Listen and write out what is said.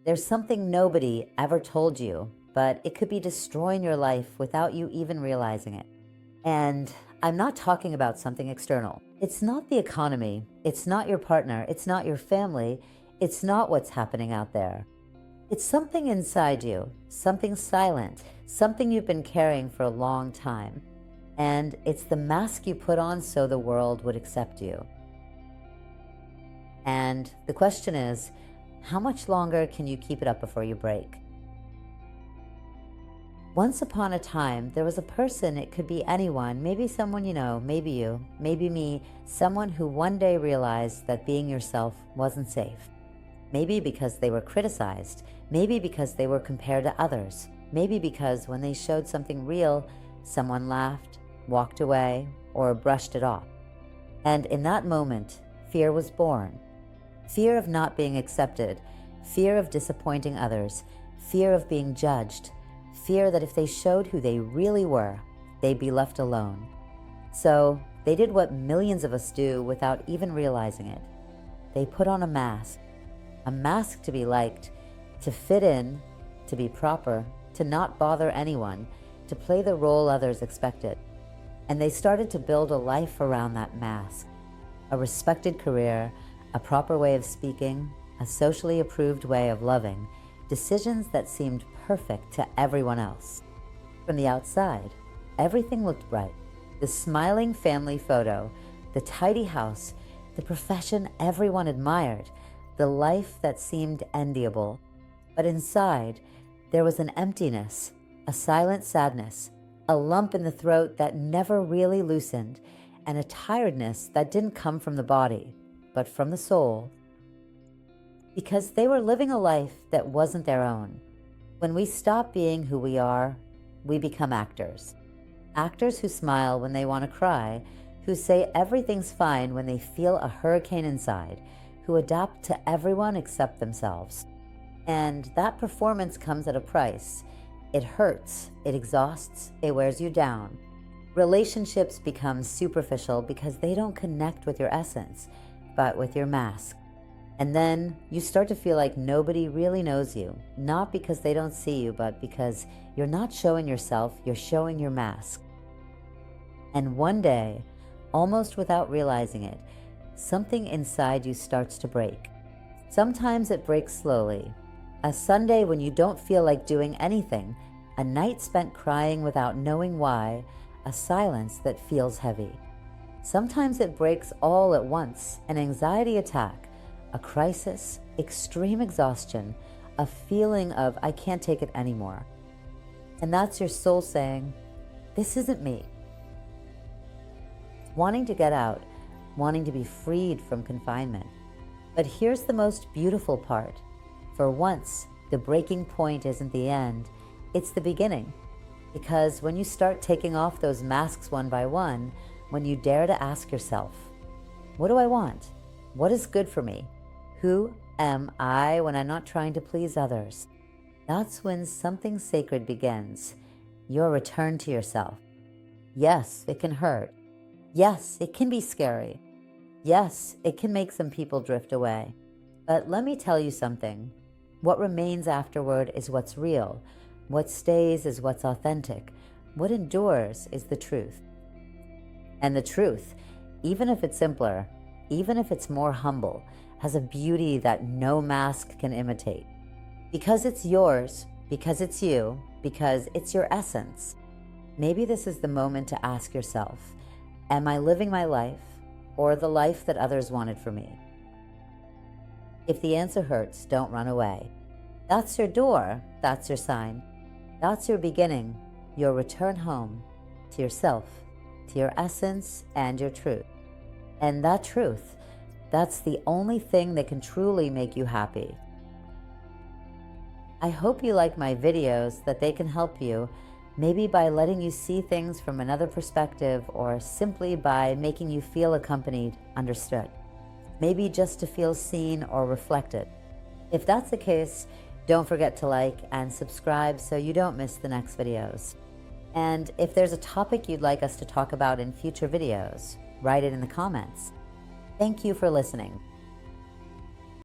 There's something nobody ever told you, but it could be destroying your life without you even realizing it. And I'm not talking about something external. It's not the economy. It's not your partner. It's not your family. It's not what's happening out there. It's something inside you, something silent, something you've been carrying for a long time. And it's the mask you put on so the world would accept you. And the question is, how much longer can you keep it up before you break? Once upon a time, there was a person, it could be anyone, maybe someone you know, maybe you, maybe me, someone who one day realized that being yourself wasn't safe. Maybe because they were criticized, maybe because they were compared to others, maybe because when they showed something real, someone laughed, walked away, or brushed it off. And in that moment, fear was born. Fear of not being accepted, fear of disappointing others, fear of being judged, fear that if they showed who they really were, they'd be left alone. So they did what millions of us do without even realizing it. They put on a mask to be liked, to fit in, to be proper, to not bother anyone, to play the role others expected. And they started to build a life around that mask, a respected career, a proper way of speaking, a socially approved way of loving, decisions that seemed perfect to everyone else. From the outside, everything looked bright. The smiling family photo, the tidy house, the profession everyone admired, the life that seemed enviable. But inside, there was an emptiness, a silent sadness, a lump in the throat that never really loosened, and a tiredness that didn't come from the body, but from the soul. Because they were living a life that wasn't their own. When we stop being who we are, we become actors. Actors who smile when they want to cry, who say everything's fine when they feel a hurricane inside, who adapt to everyone except themselves. And that performance comes at a price. It hurts, it exhausts, it wears you down. Relationships become superficial because they don't connect with your essence, but with your mask. And then you start to feel like nobody really knows you, not because they don't see you, but because you're not showing yourself, you're showing your mask. And one day, almost without realizing it, something inside you starts to break. Sometimes it breaks slowly. A Sunday when you don't feel like doing anything, a night spent crying without knowing why, a silence that feels heavy. Sometimes it breaks all at once, an anxiety attack, a crisis, extreme exhaustion, a feeling of I can't take it anymore. And that's your soul saying, this isn't me. Wanting to get out, wanting to be freed from confinement. But here's the most beautiful part. For once, the breaking point isn't the end, it's the beginning. Because when you start taking off those masks one by one, when you dare to ask yourself, what do I want? What is good for me? Who am I when I'm not trying to please others? That's when something sacred begins, your return to yourself. Yes, it can hurt. Yes, it can be scary. Yes, it can make some people drift away. But let me tell you something. What remains afterward is what's real. What stays is what's authentic. What endures is the truth. And the truth, even if it's simpler, even if it's more humble, has a beauty that no mask can imitate. Because it's yours, because it's you, because it's your essence. Maybe this is the moment to ask yourself, am I living my life or the life that others wanted for me? If the answer hurts, don't run away. That's your door, that's your sign. That's your beginning, your return home to yourself, to your essence and your truth. And that truth, that's the only thing that can truly make you happy. I hope you like my videos, that they can help you, maybe by letting you see things from another perspective, or simply by making you feel accompanied, understood. Maybe just to feel seen or reflected. If that's the case, don't forget to like and subscribe so you don't miss the next videos. And if there's a topic you'd like us to talk about in future videos, write it in the comments. Thank you for listening.